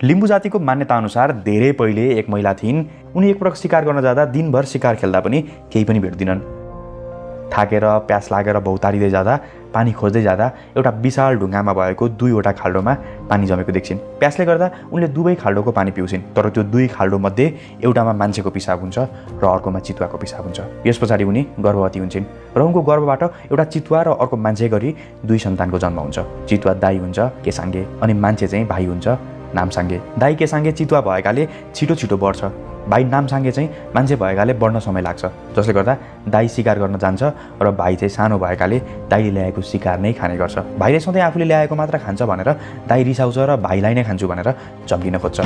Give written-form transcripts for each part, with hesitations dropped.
लिम्बू जातिको मान्यता अनुसार धेरै पहिले एक महिला थिइन्। उनी एकपटक शिकार गर्न जाँदा दिनभर शिकार खेल्दा पनि केही पनि भेट्दिनन्। थाकेर प्यास लागेर भौतारिँदै जाँदा पानी खोज्दै जाँदा एउटा विशाल ढुङ्गामा भएको 2वटा खाल्डोमा पानी जमेको देख्छिन्। प्यासले गर्दा उनले दुवै खाल्डोको पानी पिउँछिन्, तर त्यो 2 खाल्डो मध्ये एउटामा मान्छेको पिसाब हुन्छ र अर्कोमा चितुवाको पिसाब हुन्छ। यस पछाडि उनी गर्भवती हुन्छन् र उनको गर्भबाट एउटा चितुवा र अर्को मान्छे गरी 2 सन्तानको जन्म हुन्छ। चितुवा दाई हुन्छ केसाङ्गे अनि मान्छे चाहिँ भाइ हुन्छ नामसाङ्गे। दाई केसाङ्गे चितुवा भएकाले छिटो छिटो बढ्छ, भाइ नामसाङ्गे चाहिँ मान्छे भएकाले बढ्न समय लाग्छ, जसले गर्दा दाई शिकार गर्न जान्छ र भाइ चाहिँ सानो भएकाले दाइले ल्याएको शिकार नै खाने गर्छ। भाइले सधैँ आफूले ल्याएको मात्र खान्छ भनेर दाइ रिसाउँछ र भाइलाई नै खान्छु भनेर चम्किन खोज्छ।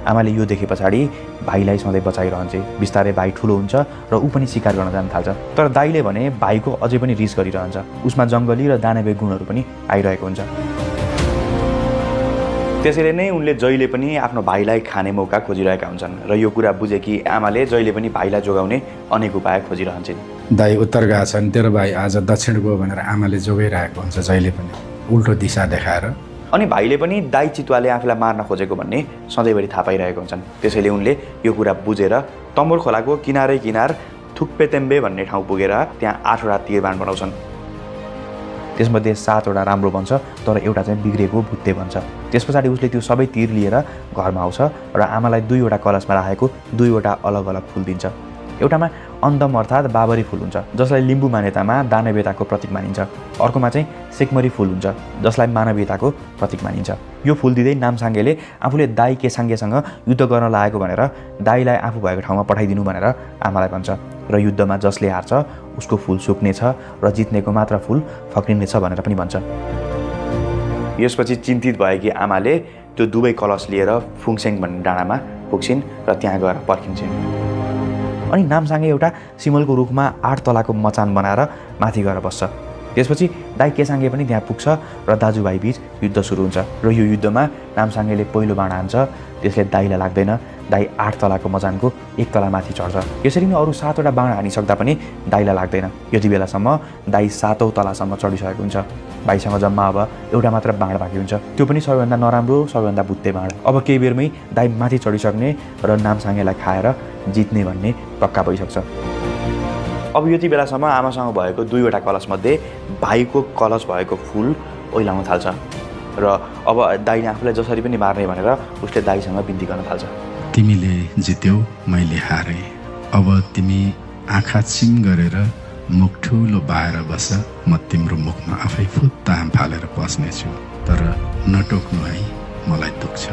आमाले यो देखे पछाडि भाइलाई सधैँ बचाइरहन्छ। बिस्तारै भाइ ठुलो हुन्छ र ऊ पनि शिकार गर्न जान थाल्छ, तर दाइले भने भाइको अझै पनि रिस गरिरहन्छ। उसमा जङ्गली र दानवीय गुणहरू पनि आइरहेको हुन्छ। त्यसैले नै उनले जहिले पनि आफ्नो भाइलाई खाने मौका खोजिरहेका हुन्छन् र यो कुरा बुझे कि आमाले जहिले पनि भाइलाई जोगाउने अनेक उपाय खोजिरहन्छन्। दाइ उत्तर गएको छ नि तेरो भाइ आज दक्षिण गयो भनेर आमाले जोगाइरहेको हुन्छ जहिले पनि उल्टो दिशा देखाएर। अनि भाइले पनि दाइ चितुवाले आफूलाई मार्न खोजेको भन्ने सधैँभरि थाहा पाइरहेको हुन्छन्। त्यसैले उनले यो कुरा बुझेर तम्बुर खोलाको किनारै किनार थुक्पेतेम्बे भन्ने ठाउँ पुगेर त्यहाँ 8वटा तीरबाण बनाउँछन्। त्यसमध्ये 7वटा राम्रो बन्छ तर एउटा चाहिँ बिग्रेको भुत्ते बन्छ। त्यस पछाडि उसले त्यो सबै तीर लिएर घरमा आउँछ र आमालाई 2वटा कलशमा राखेको 2वटा अलग अलग फुल दिन्छ। एउटामा अन्दम अर्थात् बाबरी फुल हुन्छ जसलाई लिम्बू मान्यतामा दानवीयताको प्रतीक मानिन्छ। अर्कोमा चाहिँ सेकमरी फुल हुन्छ जसलाई मानवीयताको प्रतीक मानिन्छ। यो फुल दिँदै नामसाङ्गेले आफूले दाइ केसाङ्गेसँग युद्ध गर्न लागेको भनेर दाइलाई आफू भएको ठाउँमा पठाइदिनु भनेर आमालाई भन्छ र युद्धमा जसले हार्छ उसको फुल सुक्नेछ र जित्नेको मात्र फुल फक्रिनेछ भनेर पनि भन्छ। यसपछि चिन्तित भएकी आमाले त्यो दुवै कलश लिएर फुङसेङ भन्ने डाँडामा पुग्छिन् र त्यहाँ गएर पर्खिन्छन्। अनि नामसाङ्गे एउटा सिमलको रुखमा 8 तलाको मचान बनाएर माथि गएर बस्छ। त्यसपछि दाइ केसाङ्गे पनि त्यहाँ पुग्छ र दाजुभाइ बीच युद्ध सुरु हुन्छ र यो युद्धमा नामसाङ्गेले पहिलो बाण हान्छ। त्यसले दाइलाई लाग्दैन। दाइ 8 तलाको मचानको 1 तला माथि चढ्छ। यसरी नै अरू 7वटा बाण हानिसक्दा पनि दाइलाई लाग्दैन। यति बेलासम्म दाइ 7औं तलासम्म चढिसकेको हुन्छ। भाइसँग जम्मा अब एउटा मात्र बाण बाँकी हुन्छ, त्यो पनि सबैभन्दा नराम्रो सबैभन्दा भुत्ते बाण। अब केही बेरमै दाइ माथि चढिसक्ने र नामसाङ्गेलाई खाएर जित्ने भन्ने पक्का भइसक्छ। अब यति बेलासम्म आमासँग भएको 2वटा कलशमध्ये भाइको कलश भएको फुल ओइलाउन थाल्छ र अब दाइले आफूलाई जसरी पनि मार्ने भनेर उसले दाइसँग बिन्ती गर्न थाल्छ। तिमीले जित्यौ, मैले हारेँ। अब तिमी आँखा चिम गरेर मुख ठुलो बाएर बस, म तिम्रो मुखमा आफै फुत्ता फालेर पस्नेछु। तर नटोक्नु है, मलाई दुख्छ,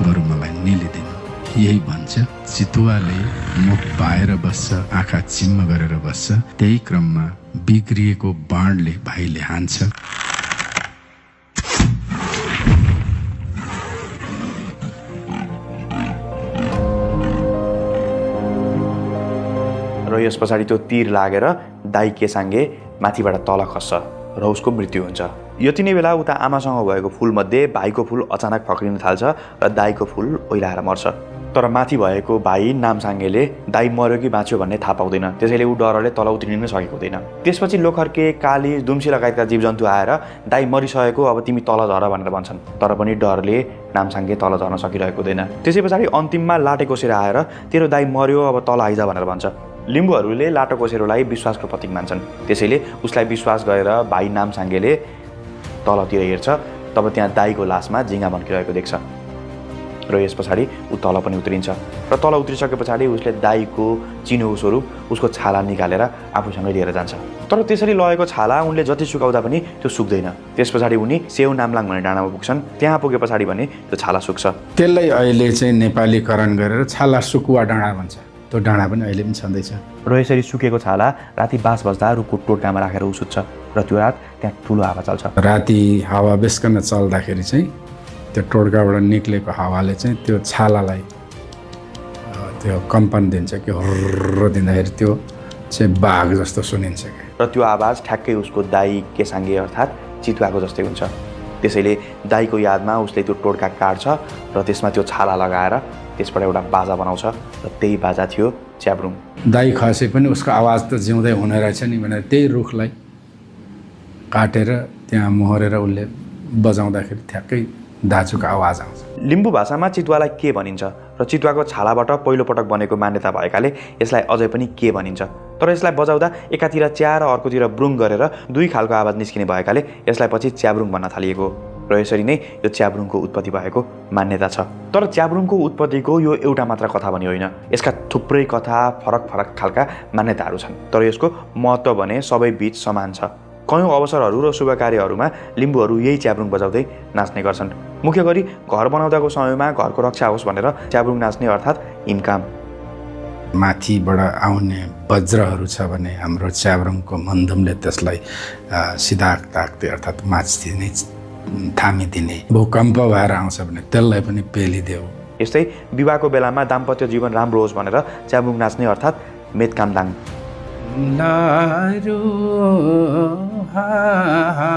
बरु मलाई निलिदिनु। यही भन्छ चितुवाले मुख बाएर बस्छ, आँखा चिम्म गरेर बस्छ। त्यही क्रममा बिग्रिएको बाणले भाइले हान्छ। र यस पछाडि त्यो तीर लागेर दाइ केसाङ्गे माथिबाट तल खस्छ र उसको मृत्यु हुन्छ। यति नै बेला उता आमासँग भएको फुलमध्ये भाइको फुल अचानक फक्रिन थाल्छ र दाइको फुल ओइलाएर मर्छ। तर माथि भएको भाइ नामसाङ्गेले दाइ मर्यो कि बाँच्यो भन्ने थाहा पाउँदैन। त्यसैले ऊ डरले तल उत्रिन नै सकेको हुँदैन। त्यसपछि लोखर्के, काली, दुम्सी लगायतका जीवजन्तु आएर दाइ मरिसकेको, अब तिमी तल झर भनेर भन्छन्। तर पनि डरले नामसाङ्गे तल झर्न सकिरहेको हुँदैन। त्यसै पछाडि अन्तिममा लाटे कोसेर आएर तेरो दाइ मर्यो, अब तल आइज भनेर भन्छ। लिम्बूहरूले लाटो कोसेरोलाई विश्वासको प्रतीक मान्छन्। त्यसैले उसलाई विश्वास गरेर भाइ नामसाङ्गेले तलतिर हेर्छ। तब त्यहाँ दाइको लासमा झिङ्गा भन्किरहेको देख्छ र यस पछाडि ऊ तल पनि उत्रिन्छ र तल उत्रिसके पछाडि उसले दाइको चिनो स्वरूप उसको छाला निकालेर आफूसँगै लिएर जान्छ। तर त्यसरी लगेको छाला उनले जति सुकाउँदा पनि त्यो सुक्दैन। त्यस पछाडि उनी सेउ नामलाङ भन्ने डाँडामा पुग्छन्। त्यहाँ पुगे पछाडि भने त्यो छाला सुक्छ। त्यसलाई अहिले चाहिँ नेपालीकरण गरेर छाला सुकुवा डाँडा भन्छ। त्यो डाँडा पनि अहिले पनि छँदैछ र यसरी सुकेको छाला राति बास बस्दा रुखको टोटकामा राखेर उसुत्छ र त्यो रात त्यहाँ ठुलो हावा चल्छ। राति हावा बेस्कन चल्दाखेरि चाहिँ त्यो टोड्काबाट निक्लेको हावाले चाहिँ त्यो छालालाई त्यो कम्पन दिन्छ कि हर्र दिँदाखेरि त्यो चाहिँ बाघ जस्तो सुनिन्छ कि र त्यो आवाज ठ्याक्कै उसको दाइ केसाङ्गे अर्थात् चितुवाको जस्तै हुन्छ। त्यसैले दाइको यादमा उसले त्यो टोड्का काट्छ र त्यसमा त्यो छाला लगाएर त्यसबाट एउटा बाजा बनाउँछ र त्यही बाजा थियो च्याब्रुङ। दाइ खसे पनि उसको आवाज त जिउँदै हुने रहेछ नि भनेर त्यही रुखलाई काटेर त्यहाँ मोहरेर उसले बजाउँदाखेरि ठ्याक्कै दाजुको आवाज आउँछ। लिम्बू भाषामा चितुवालाई के भनिन्छ र चितुवाको छालाबाट पहिलोपटक बनेको मान्यता भएकाले यसलाई अझै पनि के भनिन्छ। तर यसलाई बजाउँदा एकातिर च्या र अर्कोतिर ब्रुङ गरेर दुई खालको आवाज निस्किने भएकाले यसलाई पछि च्याब्रुङ भन्न थालिएको र यसरी नै यो च्याब्रुङको उत्पत्ति भएको मान्यता छ। तर च्याब्रुङको उत्पत्तिको यो एउटा मात्र कथा पनि होइन, यसका थुप्रै कथा फरक फरक खालका मान्यताहरू छन्। तर यसको महत्त्व भने सबै बीच समान छ। कयौँ अवसरहरू र शुभ कार्यहरूमा लिम्बूहरू यही च्याब्रुङ बजाउँदै नाच्ने गर्छन्। मुख्य गरी घर बनाउँदाको समयमा घरको रक्षा होस् भनेर च्याब्रुङ नाच्ने अर्थात् हिमकाम। माथिबाट आउने वज्रहरू छ भने हाम्रो च्याब्रुङको मन्दमले त्यसलाई सिधा ताक्थे अर्थात् माचिदिने थामिदिने। भूकम्प भएर आउँछ भने त्यसलाई पनि पेलिदेऊ। यस्तै विवाहको बेलामा दाम्पत्य जीवन राम्रो होस् भनेर च्याब्रुङ नाच्ने अर्थात् मेतकामदाङ। लारो हा हा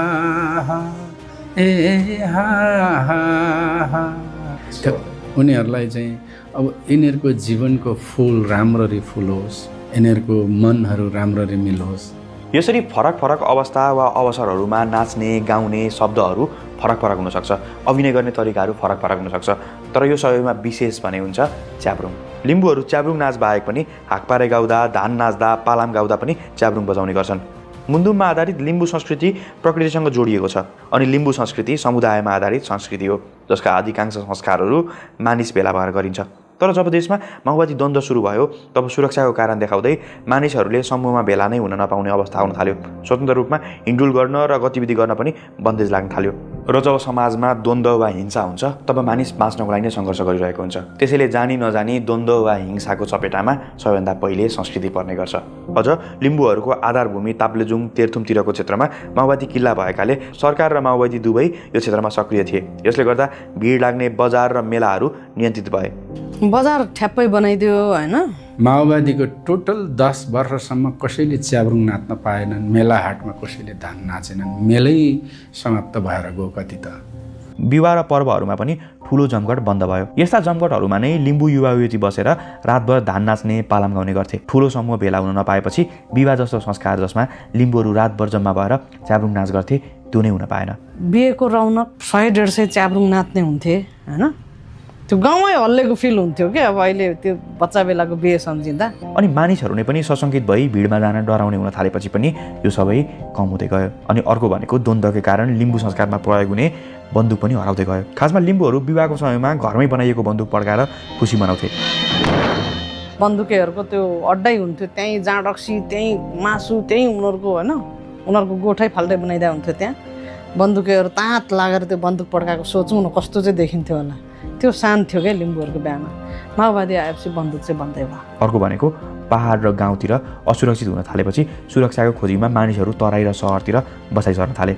हा ए हा हा हा। उनीहरूलाई चाहिँ अब यिनीहरूको जीवनको फुल राम्ररी फुलोस्, यिनीहरूको मनहरू राम्ररी मिलोस्। यसरी फरक फरक अवस्था वा अवसरहरूमा नाच्ने गाउने शब्दहरू फरक फरक हुनसक्छ, अभिनय गर्ने तरिकाहरू फरक फरक हुनसक्छ। तर यो सबैमा विशेष भने हुन्छ च्याब्रुङ। लिम्बूहरू च्याब्रुङ नाच बाहेक पनि हाकपारे गाउँदा, धान नाच्दा, पालाम गाउँदा पनि च्याब्रुङ बजाउने गर्छन्। मुन्दुममा आधारित लिम्बू संस्कृति प्रकृतिसँग जोडिएको छ अनि लिम्बू संस्कृति समुदायमा आधारित संस्कृति हो जसका अधिकांश संस्कारहरू मानिस भेला भएर गरिन्छ। तर जब देशमा माओवादी द्वन्द्व सुरु भयो तब सुरक्षाको कारण देखाउँदै मानिसहरूले समूहमा भेला नै हुन नपाउने अवस्था आउन थाल्यो। स्वतन्त्र रूपमा हिँडुल गर्न र गतिविधि गर्न पनि बन्देज लाग्न थाल्यो। र जब समाजमा द्वन्द्व वा हिंसा हुन्छ तब मानिस बाँच्नको लागि नै सङ्घर्ष गरिरहेको हुन्छ। त्यसैले जानी नजानी द्वन्द्व वा हिंसाको चपेटामा सबैभन्दा पहिले संस्कृति पर्ने गर्छ। अझ लिम्बूहरूको आधारभूमि ताप्लेजुङ तेह्रथुमतिरको क्षेत्रमा माओवादी किल्ला भएकाले सरकार र माओवादी दुवै यो क्षेत्रमा सक्रिय थिए। यसले गर्दा भिड लाग्ने बजार र मेलाहरू नियन्त्रित भए। बजार ठ्याप्पै बनाइदियो होइन। माओवादीको टोटल 10 वर्षसम्म कसैले च्याब्रुङ नाच्न पाएनन्, मेला हाटमा कसैले धान नाचेनन्, मेलै समाप्त भएर गयो कति त। विवाह र पर्वहरूमा पनि ठुलो जमघट बन्द भयो। यस्ता जमघटहरूमा नै लिम्बू युवा युवती बसेर रातभर धान नाच्ने पालाम गाउने गर्थे। ठुलो समूह भेला हुन नपाएपछि विवाह जस्तो संस्कार जसमा लिम्बूहरू रातभर जम्मा भएर च्याब्रुङ नाच गर्थे त्यो नै हुन पाएन। बिहेको रौनक 100-150 च्याब्रुङ नाच्ने हुन्थे होइन। त्यो गाउँमै हल्लेको फिल हुन्थ्यो कि अब अहिले त्यो बच्चा बेलाको बिहे सम्झिँदा। अनि मानिसहरू नै पनि सशङ्कित भई भिडमा जान डराउने हुन थालेपछि पनि यो सबै कम हुँदै गयो। अनि अर्को भनेको द्वन्द्वकै कारण लिम्बू संस्कारमा प्रयोग हुने बन्दुक पनि हराउँदै गयो। खासमा लिम्बूहरू विवाहको समयमा घरमै बनाइएको बन्दुक पड्काएर खुसी मनाउँथे। बन्दुकेहरूको त्यो अड्डै हुन्थ्यो, त्यहीँ जाँड रक्सी, त्यहीँ मासु, त्यहीँ उनीहरूको होइन उनीहरूको गोठै फाल्दै बनाइदिया हुन्थ्यो। त्यहाँ बन्दुकेहरू तात लागेर त्यो बन्दुक पड्काएको सोचौँ न कस्तो चाहिँ देखिन्थ्यो होला। त्यो शान्त थियो क्या लिम्बूहरूको बिहामा। माओवादी आएपछि बन्दुक चाहिँ बन्दै भयो। अर्को भनेको पहाड र गाउँतिर असुरक्षित हुन थालेपछि सुरक्षाको खोजीमा मानिसहरू तराई र सहरतिर बसाइ सर्न थाले।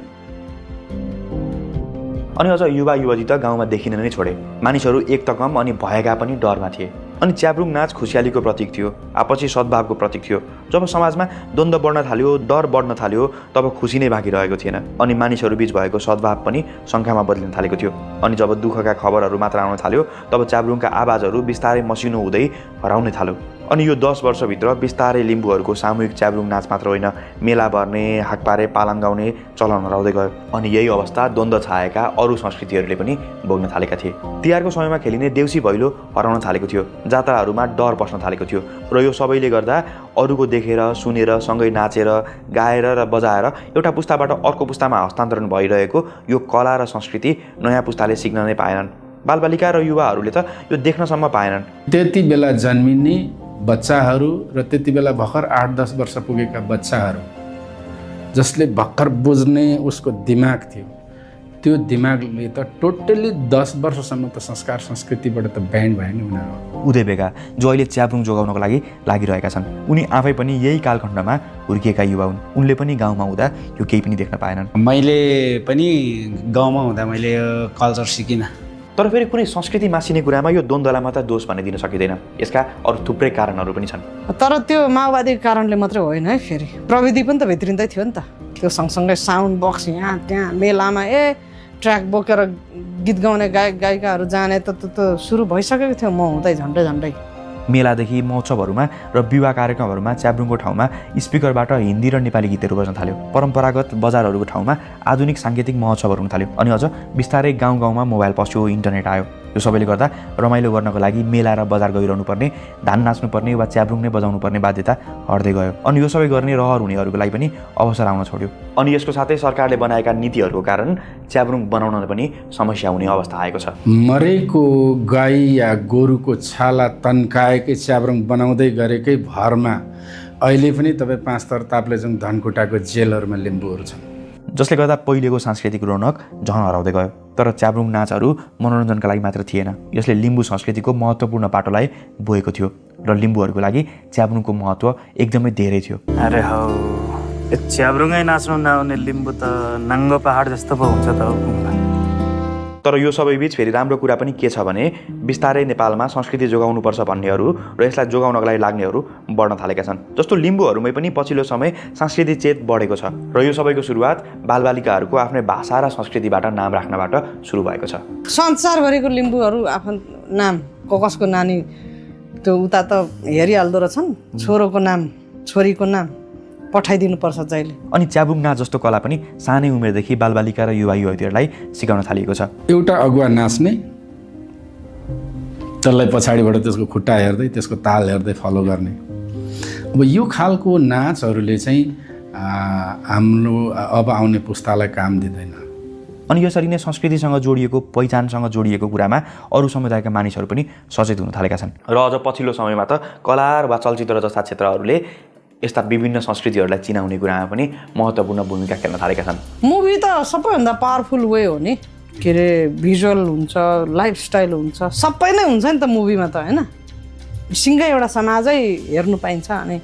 अनि अझ युवा युवती त गाउँमा देखिन नै छोडे। मानिसहरू एक त कम अनि भएका पनि डरमा थिए। अनि च्याब्रुङ नाच खुसियालीको प्रतीक थियो, आपसी सद्भावको प्रतीक थियो। जब समाजमा द्वन्द्व बढ्न थाल्यो, डर बढ्न थाल्यो तब खुसी नै बाँकी रहेको थिएन। अनि मानिसहरू बीच भएको सद्भाव पनि शङ्कामा बदलिन थालेको थियो। अनि जब दुःखका खबरहरू मात्र आउन थाल्यो तब च्याब्रुङका आवाजहरू बिस्तारै मसिनो हुँदै हराउन थाल्यो। अनि यो 10 वर्षभित्र बिस्तारै लिम्बूहरूको सामूहिक च्याब्रुङ नाच मात्र होइन, मेला भर्ने, हाकपारे, पालाम गाउने चलन हराउँदै गयो। अनि यही अवस्था द्वन्द्व छाएका अरू संस्कृतिहरूले पनि भोग्न थालेका थिए। तिहारको समयमा खेलिने देउसी भैलो हराउन थालेको थियो। जात्राहरूमा डर बस्न थालेको थियो र यो सबैले गर्दा अरूको देखेर सुनेर सँगै नाचेर गाएर र बजाएर एउटा पुस्ताबाट अर्को पुस्तामा हस्तान्तरण भइरहेको यो कला र संस्कृति नयाँ पुस्ताले सिक्न नै पाएनन्। बालबालिका र युवाहरूले त यो देख्नसम्म पाएनन्। त्यति बेला जन्मिने बच्चाहरू र त्यति बेला भर्खर 8-10 वर्ष पुगेका बच्चाहरू जसले भर्खर बुझ्ने उसको दिमाग थियो, त्यो दिमागले त टोटल्ली 10 वर्षसम्म त संस्कार संस्कृतिबाट त ब्यान्ड भयो नि उनीहरू। उदय बेगा जो अहिले च्याब्रुङ जोगाउनको लागि लागिरहेका छन्, उनी आफै पनि यही कालखण्डमा हुर्किएका युवा हुन्। उनले पनि गाउँमा हुँदा यो केही पनि देख्न पाएनन्। मैले पनि गाउँमा हुँदा मैले यो कल्चर सिकिनँ। तर फेरि कुनै संस्कृति मासिने कुरामा यो द्वन्द्वलाई मात्र दोष भन्ने दिन सकिँदैन। यसका अरू थुप्रै कारणहरू पनि छन्। तर त्यो माओवादीको कारणले मात्रै होइन है, फेरि प्रविधि पनि त भित्रिँदै थियो नि त। त्यो सँगसँगै साउन्ड बक्स यहाँ त्यहाँ मेलामा ट्र्याक बोकेर गीत गाउने गायक गायिकाहरू जाने त सुरु भइसकेको थियो म हुँदै झन्डै मेलादेखि महोत्सवहरूमा र विवाह कार्यक्रमहरूमा च्याब्रुङको ठाउँमा स्पिकरबाट हिन्दी र नेपाली गीतहरू बज्न थाल्यो। परम्परागत बजारहरूको ठाउँमा आधुनिक साङ्गीतिक महोत्सवहरू हुन थाल्यो। अनि अझ बिस्तारै गाउँ गाउँमा मोबाइल पस्यो, इन्टरनेट आयो। यो सबैले गर्दा रमाइलो गर्नको लागि मेला र बजार गइरहनु पर्ने, धान नाच्नुपर्ने वा च्याब्रुङ नै बजाउनु पर्ने बाध्यता हट्दै गयो। अनि यो सबै गर्ने रहर हुनेहरूको लागि पनि अवसर आउन छोड्यो। अनि यसको साथै सरकारले बनाएका नीतिहरूको कारण च्याब्रुङ बनाउन पनि समस्या हुने अवस्था आएको छ। मरेको गाई या गोरुको छाला तन्काएकै च्याब्रुङ बनाउँदै गरेकै भरमा अहिले पनि तपाईँ 5 थर ताप्लेजुङ धनकुटाको जेलहरूमा लिम्बूहरू छन्, जसले गर्दा पहिलेको सांस्कृतिक रौनक झन हराउँदै गयो। तर च्याब्रुङ नाचहरू मनोरञ्जनका लागि मात्र थिएन, यसले लिम्बू संस्कृतिको महत्त्वपूर्ण पाटोलाई बोएको थियो र लिम्बूहरूको लागि च्याब्रुङको महत्त्व एकदमै धेरै थियो। अरे हौ, च्याब्रुङै नाच्नु नआउने लिम्बू त नाङ्गो पहाड जस्तो पो हुन्छ त हौ। तर यो सबै बिच फेरि राम्रो कुरा पनि के छ भने बिस्तारै नेपालमा संस्कृति जोगाउनुपर्छ भन्नेहरू र यसलाई जोगाउनका लागि लाग्नेहरू बढ्न थालेका छन्। जस्तो लिम्बूहरूमै पनि पछिल्लो समय सांस्कृतिक चेत बढेको छ र यो सबैको सुरुवात बालबालिकाहरूको आफ्नै भाषा र संस्कृतिबाट नाम राख्नबाट सुरु भएको छ। संसारभरिको लिम्बूहरू आफ्नो नाम कसको नानी त्यो उता त हेरिहाल्दो रहेछन्, छोरोको नाम छोरीको नाम पठाइदिनुपर्छ जहिले। अनि च्याब्रुङ नाच जस्तो कला पनि सानै उमेरदेखि बालबालिका र युवा युवतीहरूलाई सिकाउन थालिएको छ। एउटा अगुवा नाच्ने, त्यसलाई पछाडिबाट त्यसको खुट्टा हेर्दै त्यसको ताल हेर्दै फलो गर्ने। अब यो खालको नाचहरूले चाहिँ हाम्रो अब आउने पुस्तालाई काम दिँदैन। अनि यसरी नै संस्कृतिसँग जोडिएको, पहिचानसँग जोडिएको कुरामा अरू समुदायका मानिसहरू पनि सचेत हुन थालेका छन्। र अझ पछिल्लो समयमा त कला वा चलचित्र जस्ता क्षेत्रहरूले यस्ता विभिन्न संस्कृतिहरूलाई चिनाउने कुरामा पनि महत्त्वपूर्ण भूमिका खेल्न थालेका छन्। मुभी त सबैभन्दा पावरफुल वे हो नि, के अरे भिजुअल हुन्छ, लाइफस्टाइल हुन्छ, सबै नै हुन्छ नि त मुभीमा त, होइन? सिङ्गै एउटा समाजै हेर्नु पाइन्छ। अनि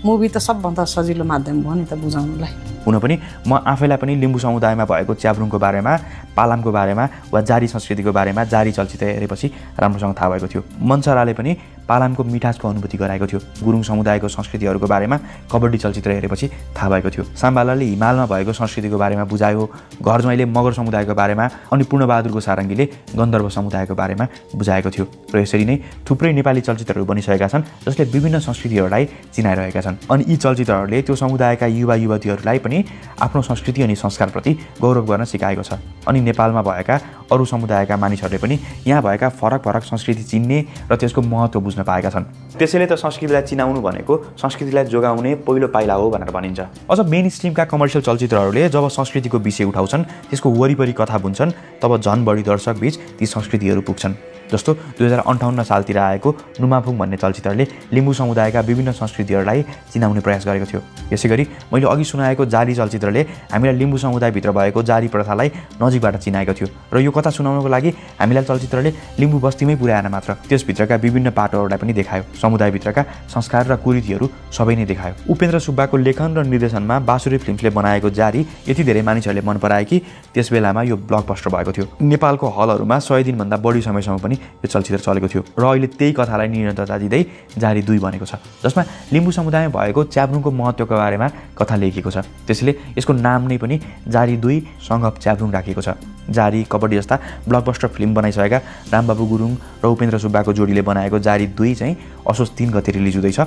मुभी त सबभन्दा सजिलो माध्यम भयो नि त बुझाउनुलाई। हुन पनि म आफैलाई पनि लिम्बू समुदायमा भएको च्याब्रुङको बारेमा, पालामको बारेमा वा जारी संस्कृतिको बारेमा जारी चलचित्र हेरेपछि राम्रोसँग थाहा भएको थियो। मन्सराले पनि पालामको मिठासको अनुभूति गराएको थियो। गुरुङ समुदायको संस्कृतिहरूको बारेमा कबड्डी चलचित्र हेरेपछि थाहा भएको थियो। साम्बालाले हिमालमा भएको संस्कृतिको बारेमा बुझायो, घरज्वाइँले मगर समुदायको बारेमा, अनि पूर्णबहादुरको सारङ्गीले गन्धर्व समुदायको बारेमा बुझाएको थियो। र यसरी नै थुप्रै नेपाली चलचित्रहरू बनिसकेका छन् जसले विभिन्न संस्कृतिहरूलाई चिनाइरहेका छन्। अनि यी चलचित्रहरूले त्यो समुदायका युवा युवतीहरूलाई पनि आफ्नो संस्कृति अनि संस्कारप्रति गौरव गर्न सिकाएको छ। अनि नेपालमा भएका अरू समुदायका मानिसहरूले पनि यहाँ भएका फरक फरक संस्कृति चिन्ने र त्यसको महत्त्व बुझ्न पाएका छन्। त्यसैले त संस्कृतिलाई चिनाउनु भनेको संस्कृतिलाई जोगाउने पहिलो पाइला हो भनेर भनिन्छ। अझ मेन स्ट्रिमका कमर्सियल चलचित्रहरूले जब संस्कृतिको विषय उठाउँछन्, त्यसको वरिपरि कथा बुन्छन्, तब झन् बढी दर्शक बीच ती संस्कृतिहरू पुग्छन्। जस्तो 2058 सालतिर आएको नुमाफुङ भन्ने चलचित्रले लिम्बू समुदायका विभिन्न संस्कृतिहरूलाई चिनाउने प्रयास गरेको थियो। यसै गरी मैले अघि सुनाएको जारी चलचित्रले हामीलाई लिम्बू समुदायभित्र भएको जारी प्रथालाई नजिकबाट चिनाएको थियो। र यो कथा सुनाउनको लागि हामीलाई चलचित्रले लिम्बू बस्तीमै पुर्याएन मात्र, त्यसभित्रका विभिन्न पाटोहरूलाई पनि देखायो। समुदायभित्रका संस्कार र कुरीतिहरू सबै नै देखायो। उपेन्द्र सुब्बाको लेखन र निर्देशनमा बाँसुरी फिल्म्सले बनाएको जारी यति धेरै मानिसहरूले मन पराए कि त्यस बेलामा यो ब्लकबस्टर भएको थियो। नेपालको हलहरूमा 100 दिनभन्दा बढी समयसम्म पनि यो चलचित्र चलेको थियो। र अहिले त्यही कथालाई निरन्तरता दिँदै जारी 2 बनेको छ, जसमा लिम्बू समुदायमा भएको च्याब्रुङको महत्त्वको बारेमा कथा लेखिएको छ। त्यसैले यसको नाम नै पनि जारी 2 सङ अफ च्याब्रुङ राखिएको छ। जारी, कबड्डी जस्ता ब्लकबस्टर फिल्म बनाइसकेका रामबाबु गुरुङ र उपेन्द्र सुब्बाको जोडीले बनाएको जारी 2 चाहिँ असोज 3 गते रिलिज हुँदैछ,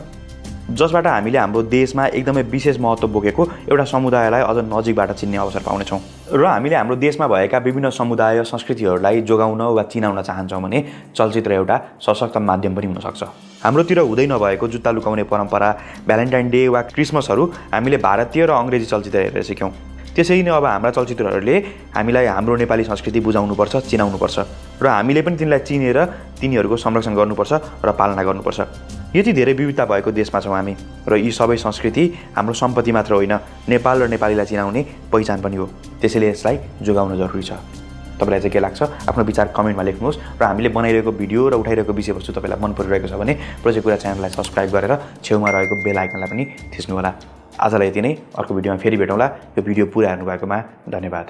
जसबाट हामीले हाम्रो देशमा एकदमै विशेष महत्त्व बोकेको एउटा समुदायलाई अझ नजिकबाट चिन्ने अवसर पाउनेछौँ। र हामीले हाम्रो देशमा भएका विभिन्न समुदाय संस्कृतिहरूलाई जोगाउन वा चिनाउन चाहन्छौँ भने चलचित्र एउटा सशक्त माध्यम पनि हुनसक्छ। हाम्रोतिर हुँदै नभएको जुत्ता लुकाउने परम्परा, भ्यालेन्टाइन डे वा क्रिसमसहरू हामीले भारतीय र अङ्ग्रेजी चलचित्र हेरेर सिक्यौँ। त्यसै नै अब हाम्रा चलचित्रहरूले हामीलाई हाम्रो नेपाली संस्कृति बुझाउनुपर्छ, चिनाउनुपर्छ र हामीले पनि तिनलाई चिनेर तिनीहरूको संरक्षण गर्नुपर्छ र पालना गर्नुपर्छ। यति धेरै विविधता भएको देशमा छौँ हामी, र यी सबै संस्कृति हाम्रो सम्पत्ति मात्र होइन, नेपाल र नेपालीलाई चिनाउने पहिचान पनि हो। त्यसैले यसलाई जोगाउन जरुरी छ। तपाईँलाई चाहिँ के लाग्छ? आफ्नो विचार कमेन्टमा लेख्नुहोस् र हामीले बनाइरहेको भिडियो र उठाइरहेको विषयवस्तु तपाईँलाई मन परिरहेको छ भने प्रोजेक्ट कुरा च्यानललाई सब्सक्राइब गरेर छेउमा रहेको बेल आइकनलाई पनि थिच्नुहोला। आजलाई यति नै, अर्को भिडियोमा फेरि भेटौँला। यो भिडियो पुरा हेर्नुभएकोमा धन्यवाद।